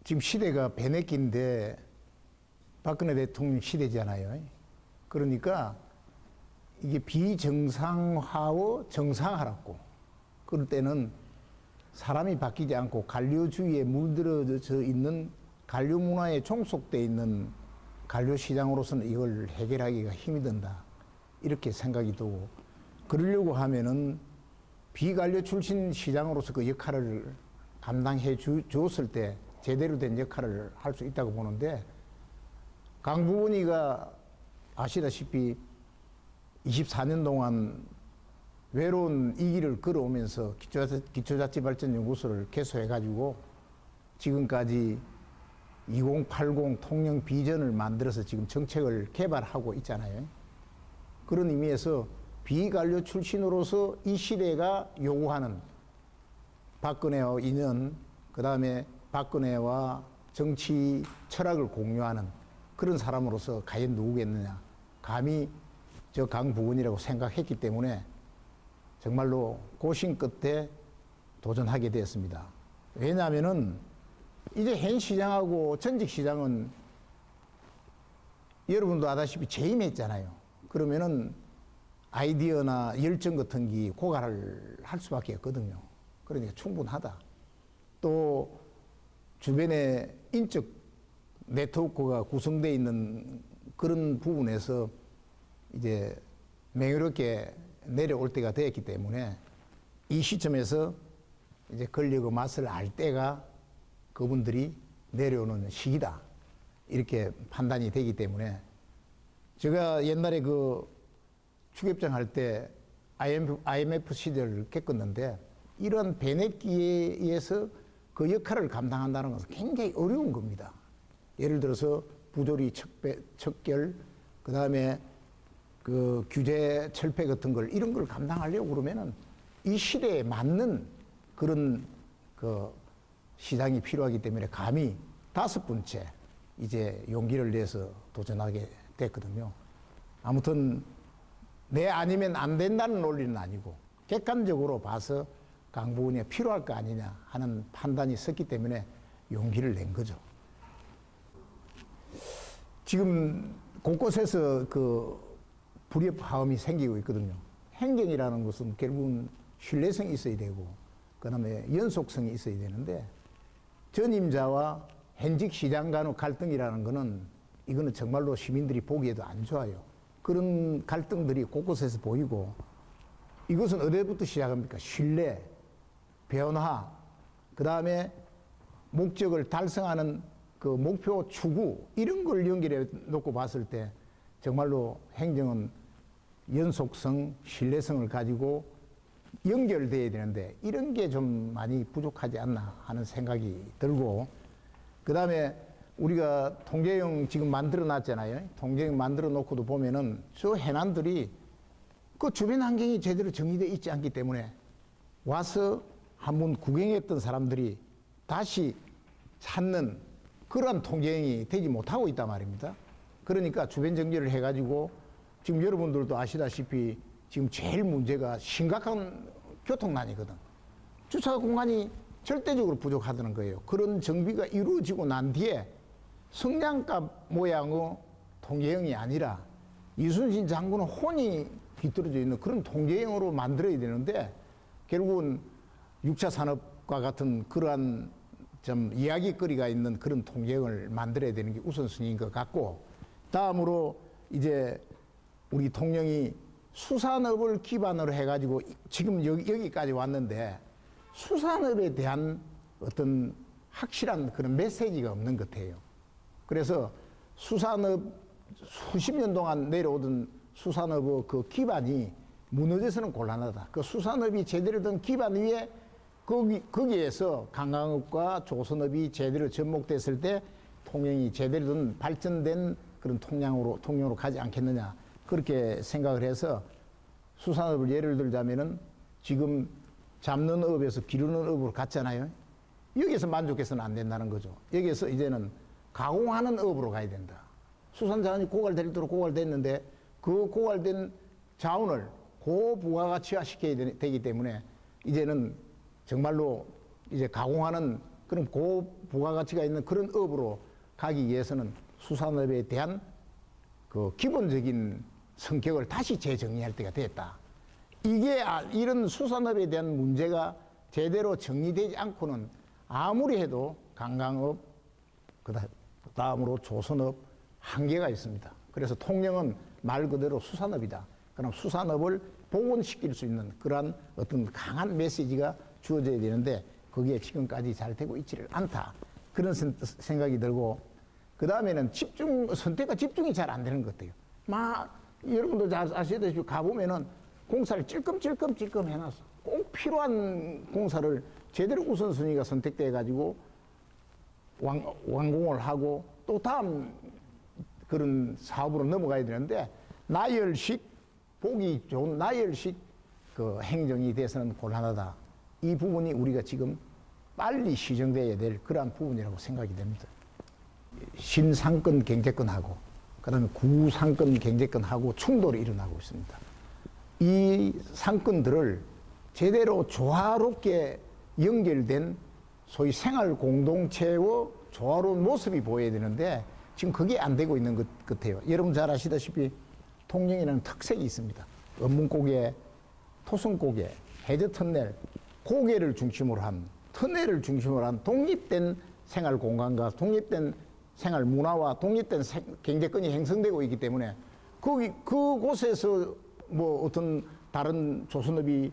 지금 시대가 배내기인데 박근혜 대통령 시대잖아요. 그러니까 이게 비정상화와 정상화라고. 그럴 때는 사람이 바뀌지 않고 관료주의에 물들어져 있는 관료 문화에 종속되어 있는 관료 시장으로서는 이걸 해결하기가 힘이 든다. 이렇게 생각이 들고, 그러려고 하면은 비관료 출신 시장으로서 그 역할을 감당해 주었을 때 제대로 된 역할을 할 수 있다고 보는데, 강부은이가 아시다시피 24년 동안 외로운 이 길을 걸어오면서 기초자치발전연구소를 개소해가지고 지금까지 2080 통영 비전을 만들어서 지금 정책을 개발하고 있잖아요. 그런 의미에서 비관료 출신으로서 이 시대가 요구하는 박근혜와 인연, 그 다음에 박근혜와 정치 철학을 공유하는 그런 사람으로서 과연 누구겠느냐. 감히 저 강부은이라고 생각했기 때문에 정말로 고심 끝에 도전하게 되었습니다. 왜냐하면은 이제 현 시장하고 전직 시장은 여러분도 아다시피 재임했잖아요. 그러면은 아이디어나 열정 같은 게 고갈을 할 수밖에 없거든요. 그러니까 충분하다. 또 주변에 인적 네트워크가 구성되어 있는 그런 부분에서 이제 명예롭게 내려올 때가 되었기 때문에 이 시점에서 이제 권력의 맛을 알 때가 그분들이 내려오는 시기다. 이렇게 판단이 되기 때문에 제가 옛날에 그 추계병 할 때 IMF 시절을 겪었는데 이런 배내기에 의해서 그 역할을 감당한다는 것은 굉장히 어려운 겁니다. 예를 들어서 부조리 척결, 그 다음에 그 규제 철폐 같은 걸 이런 걸 감당하려고 그러면은 이 시대에 맞는 그런 그 시장이 필요하기 때문에 감히 5번째 이제 용기를 내서 도전하게 됐거든요. 아무튼 내 아니면 안 된다는 논리는 아니고 객관적으로 봐서 강부은이 필요할 거 아니냐 하는 판단이 섰기 때문에 용기를 낸 거죠. 지금 곳곳에서 그 불협화음이 생기고 있거든요. 행정이라는 것은 결국은 신뢰성이 있어야 되고 그 다음에 연속성이 있어야 되는데 전임자와 현직 시장 간의 갈등이라는 것은 이거는 정말로 시민들이 보기에도 안 좋아요. 그런 갈등들이 곳곳에서 보이고 이것은 어디부터 시작합니까? 신뢰, 변화, 그 다음에 목적을 달성하는 그 목표 추구 이런 걸 연결해 놓고 봤을 때 정말로 행정은 연속성, 신뢰성을 가지고 연결돼야 되는데 이런 게 좀 많이 부족하지 않나 하는 생각이 들고 그 다음에 우리가 통제형 지금 만들어 놨잖아요. 통제형 만들어 놓고도 보면은 저 해난들이 그 주변 환경이 제대로 정의되어 있지 않기 때문에 와서 한번 구경했던 사람들이 다시 찾는 그러한 통제형이 되지 못하고 있단 말입니다. 그러니까 주변 정리를 해가지고 지금 여러분들도 아시다시피 지금 제일 문제가 심각한 교통난이거든. 주차 공간이 절대적으로 부족하다는 거예요. 그런 정비가 이루어지고 난 뒤에 성냥갑 모양의 통제형이 아니라 이순신 장군은 혼이 깃들어져 있는 그런 통제형으로 만들어야 되는데 결국은 6차 산업과 같은 그러한 좀 이야기거리가 있는 그런 통제형을 만들어야 되는 게 우선순위인 것 같고 다음으로 이제 우리 통영이 수산업을 기반으로 해가지고 지금 여기까지 왔는데 수산업에 대한 어떤 확실한 그런 메시지가 없는 것 같아요. 그래서 수산업 수십 년 동안 내려오던 수산업의 그 기반이 무너져서는 곤란하다. 그 수산업이 제대로 된 기반 위에 거기에서 관광업과 조선업이 제대로 접목됐을 때 통영이 제대로 된 발전된 그런 통영으로 가지 않겠느냐. 그렇게 생각을 해서 수산업을 예를 들자면은 지금 잡는 업에서 기르는 업으로 갔잖아요. 여기서 만족해서는 안 된다는 거죠. 여기서 이제는 가공하는 업으로 가야 된다. 수산자원이 고갈되도록 고갈됐는데 그 고갈된 자원을 고부가가치화 시켜야 되기 때문에 이제는 정말로 이제 가공하는 그럼 고부가가치가 있는 그런 업으로 가기 위해서는 수산업에 대한 그 기본적인 성격을 다시 재정의할 때가 됐다. 이게 이런 수산업에 대한 문제가 제대로 정리되지 않고는 아무리 해도 관광업, 그다음으로 조선업 한계가 있습니다. 그래서 통영은 말 그대로 수산업이다. 그럼 수산업을 복원시킬 수 있는 그러한 어떤 강한 메시지가 주어져야 되는데 그게 지금까지 잘 되고 있지를 않다. 그런 생각이 들고 그 다음에는 선택과 집중이 잘 안 되는 것 같아요. 여러분도 잘 아시다시피 가보면은 공사를 찔끔찔끔 해놨어. 꼭 필요한 공사를 제대로 우선순위가 선택돼 가지고 완공을 하고 또 다음 그런 사업으로 넘어가야 되는데 나열식 보기 좋은 나열식 그 행정이 돼서는 곤란하다. 이 부분이 우리가 지금 빨리 시정돼야 될 그러한 부분이라고 생각이 됩니다. 신상권 경제권하고 그다음에 구상권 경제권하고 충돌이 일어나고 있습니다. 이 상권들을 제대로 조화롭게 연결된 소위 생활 공동체의 조화로운 모습이 보여야 되는데 지금 그게 안 되고 있는 것 같아요. 여러분 잘 아시다시피 통영에는 특색이 있습니다. 은문고개, 토성고개, 해저터널, 고개를 중심으로 한 터널을 중심으로 한 독립된 생활 공간과 독립된 생활 문화와 독립된 경제권이 형성되고 있기 때문에 그곳에서 뭐 어떤 다른 조선업이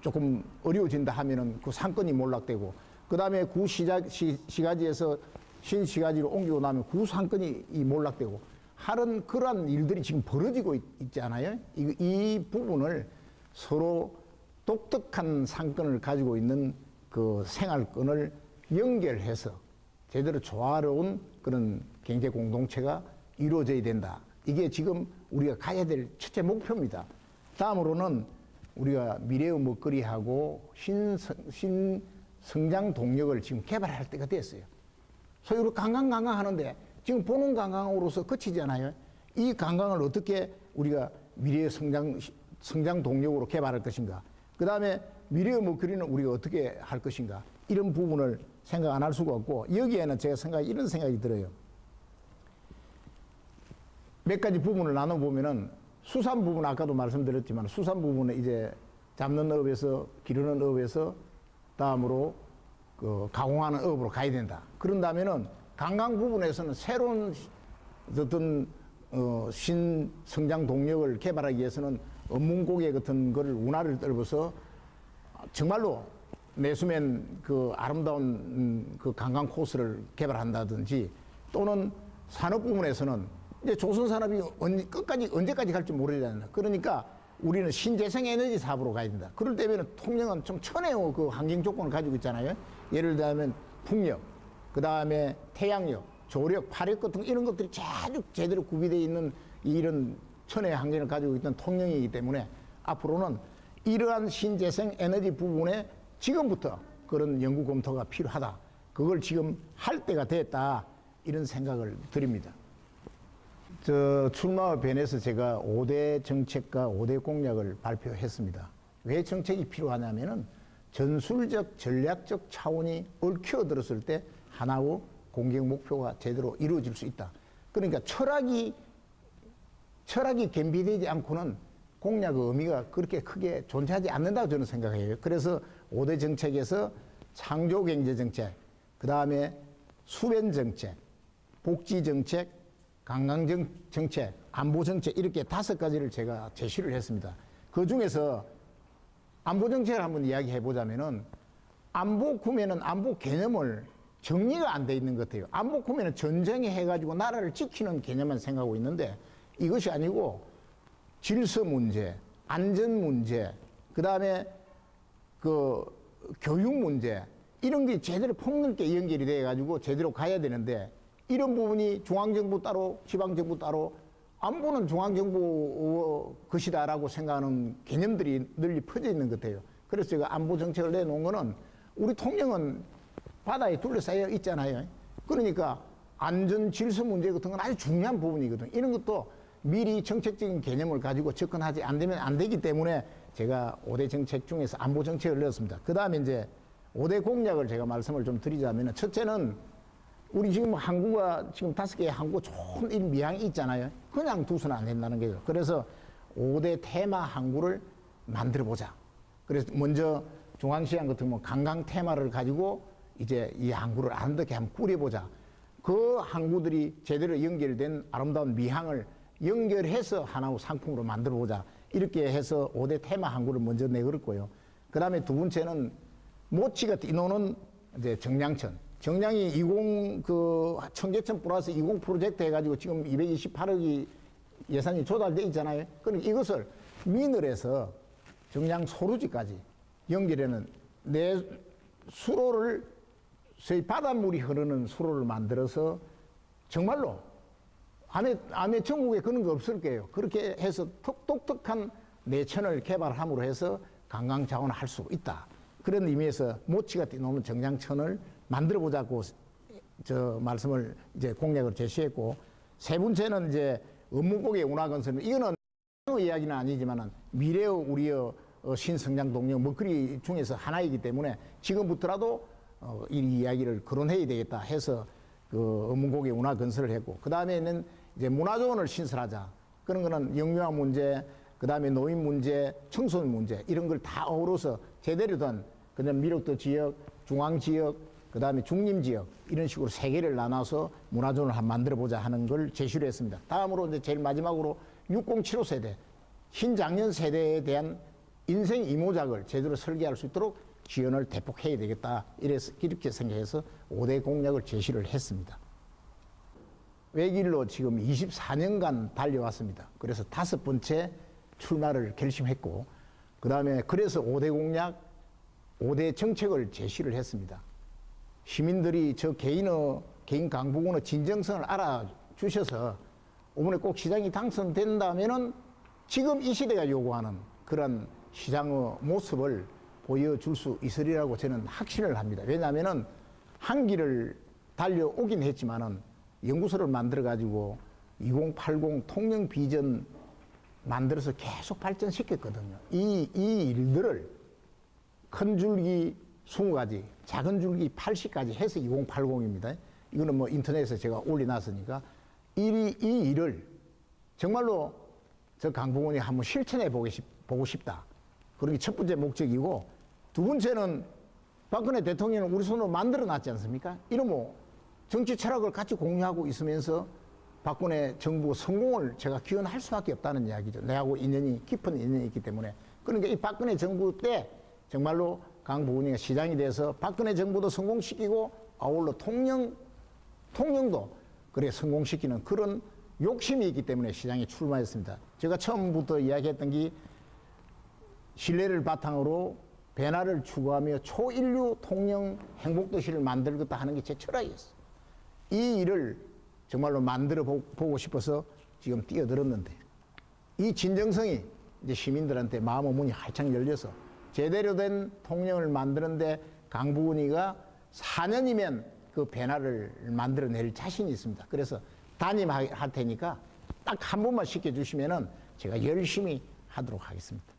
조금 어려워진다 하면은 그 상권이 몰락되고 그 다음에 구시가지에서 신시가지로 옮기고 나면 구상권이 몰락되고 하는 그러한 일들이 지금 벌어지고 있지 않아요? 이 부분을 서로 독특한 상권을 가지고 있는 그 생활권을 연결해서 제대로 조화로운 그런 경제 공동체가 이루어져야 된다. 이게 지금 우리가 가야 될 첫째 목표입니다. 다음으로는 우리가 미래의 먹거리하고 신성장 동력을 지금 개발할 때가 됐어요. 소위 우리 관광 하는데 지금 보는 관광으로서 그치잖아요. 이 관광을 어떻게 우리가 미래의 성장 동력으로 개발할 것인가. 그 다음에 미래의 먹거리는 우리가 어떻게 할 것인가. 이런 부분을 생각 안 할 수가 없고 여기에는 제가 이런 생각이 들어요. 몇 가지 부분을 나눠보면은 수산 부분 아까도 말씀드렸지만 수산 부분은 이제 잡는 업에서 기르는 업에서 다음으로 그 가공하는 업으로 가야 된다. 그런다면은 관광 부분에서는 새로운 어떤 신성장 동력을 개발하기 위해서는 은문고개 같은 거를 운하를 떨어서 정말로 내수면 그 아름다운 그 관광 코스를 개발한다든지 또는 산업 부분에서는 이제 조선 산업이 언제까지 갈지 모르잖아요. 그러니까 우리는 신재생 에너지 사업으로 가야 된다. 그럴 때면 통영은 좀 천혜의 그 환경 조건을 가지고 있잖아요. 예를 들면 풍력, 그 다음에 태양력, 조력, 파력 같은 이런 것들이 아주 제대로 구비되어 있는 이런 천혜의 환경을 가지고 있던 통영이기 때문에 앞으로는 이러한 신재생 에너지 부분에 지금부터 그런 연구 검토가 필요하다. 그걸 지금 할 때가 됐다. 이런 생각을 드립니다. 출마와 변해서 제가 5대 정책과 5대 공약을 발표했습니다. 왜 정책이 필요하냐면은 전술적, 전략적 차원이 얽혀들었을 때 하나의 공격 목표가 제대로 이루어질 수 있다. 그러니까 철학이 겸비되지 않고는 공약의 의미가 그렇게 크게 존재하지 않는다고 저는 생각해요. 그래서 5대 정책에서 창조경제정책, 그 다음에 수변정책, 복지정책, 관광정책, 안보정책 이렇게 5가지를 제가 제시를 했습니다. 그 중에서 안보정책을 한번 이야기해 보자면은 안보 구매는 안보 개념을 정리가 안 돼 있는 것 같아요. 안보 구매는 전쟁에 해가지고 나라를 지키는 개념만 생각하고 있는데 이것이 아니고 질서 문제, 안전 문제, 그 다음에 그 교육 문제 이런 게 제대로 폭넓게 연결이 돼가지고 제대로 가야 되는데 이런 부분이 중앙정부 따로 지방정부 따로 안보는 중앙정부 것이다라고 생각하는 개념들이 널리 퍼져 있는 것 같아요. 그래서 제가 안보 정책을 내놓은 거는 우리 통영은 바다에 둘러싸여 있잖아요. 그러니까 안전 질서 문제 같은 건 아주 중요한 부분이거든요. 이런 것도 미리 정책적인 개념을 가지고 접근하지 안 되면 안 되기 때문에 제가 5대 정책 중에서 안보 정책을 넣었습니다. 그 다음에 이제 5대 공약을 제가 말씀을 좀 드리자면, 첫째는 우리 지금 항구가 지금 5개의 항구 좋은 이 미항이 있잖아요. 그냥 두서는 안 된다는 거죠. 그래서 5대 테마 항구를 만들어 보자. 그래서 먼저 중앙시장 같은 뭐 관광 테마를 가지고 이제 이 항구를 아름답게 한번 꾸려보자. 그 항구들이 제대로 연결된 아름다운 미항을 연결해서 하나의 상품으로 만들어 보자. 이렇게 해서 5대 테마 항구를 먼저 내걸었고요. 그 다음에 두 번째는 모치가 뛰노는 이제 정량천. 정량이 20 청계천 플러스 20 프로젝트 해가지고 지금 228억이 예산이 조달돼 있잖아요. 그러니까 이것을 미늘에서 정량 소루지까지 연결하는 내 수로를 저희 바닷물이 흐르는 수로를 만들어서 정말로 아마 전국에 그런 거 없을 거예요. 그렇게 해서 똑똑한 내천을 개발함으로 해서 관광 자원을 할 수 있다. 그런 의미에서 모치가 뛰노는 정량천을 만들어 보자고 저 말씀을 이제 공약을 제시했고, 세 번째는 이제 업무고개 운하건설. 이거는 이야기는 아니지만은 미래의 우리의 신성장 동력 먹거리 중에서 하나이기 때문에 지금부터라도 이 이야기를 거론해야 되겠다 해서 그 업무고개 운하건설을 했고, 그 다음에는 이제 문화조원을 신설하자. 그런 거는 영유아 문제, 그 다음에 노인 문제, 청소년 문제 이런 걸 다 어우러서 제대로 된 그다음 미륵도 지역, 중앙 지역, 그 다음에 중림 지역 이런 식으로 세 개를 나눠서 문화존을 한번 만들어 보자 하는 걸 제시를 했습니다. 다음으로 이제 제일 마지막으로 6075 세대, 신장년 세대에 대한 인생 이모작을 제대로 설계할 수 있도록 지원을 대폭 해야 되겠다. 이렇게 생각해서 5대 공약을 제시를 했습니다. 외길로 지금 24년간 달려왔습니다. 그래서 5번째 출마를 결심했고, 그 다음에 그래서 5대 공약, 5대 정책을 제시를 했습니다. 시민들이 저 개인 강북군의 진정성을 알아주셔서 이번에 꼭 시장이 당선된다면은 지금 이 시대가 요구하는 그런 시장의 모습을 보여줄 수 있으리라고 저는 확신을 합니다. 왜냐하면은 한 길을 달려오긴 했지만은 연구소를 만들어가지고 2080 통영 비전 만들어서 계속 발전시켰거든요. 이 일들을 큰 줄기 20가지, 작은 줄기 80까지 해서 2080입니다. 이거는 뭐 인터넷에 제가 올려놨으니까 이 일을 정말로 저 강북원이 한번 실천해 보고 싶다. 그런 게 첫 번째 목적이고, 두 번째는 박근혜 대통령은 우리 손으로 만들어 놨지 않습니까? 이런 뭐 정치 철학을 같이 공유하고 있으면서 박근혜 정부 성공을 제가 기원할 수밖에 없다는 이야기죠. 내하고 깊은 인연이 있기 때문에. 그러니까 이 박근혜 정부 때 정말로 강북은행이 시장이 돼서 박근혜 정부도 성공시키고 아울러 통영도 그래 성공시키는 그런 욕심이 있기 때문에 시장에 출마했습니다. 제가 처음부터 이야기했던 게 신뢰를 바탕으로 변화를 추구하며 초인류 통영 행복도시를 만들겠다 하는 게 제 철학이었어요. 이 일을 정말로 만들어 보고 싶어서 지금 뛰어들었는데, 이 진정성이 이제 시민들한테 마음의 문이 활짝 열려서 제대로 된 통영을 만드는데 강북은이가 4년이면 그 변화를 만들어낼 자신이 있습니다. 그래서 담임할 테니까 딱 한 번만 시켜주시면은 제가 열심히 하도록 하겠습니다.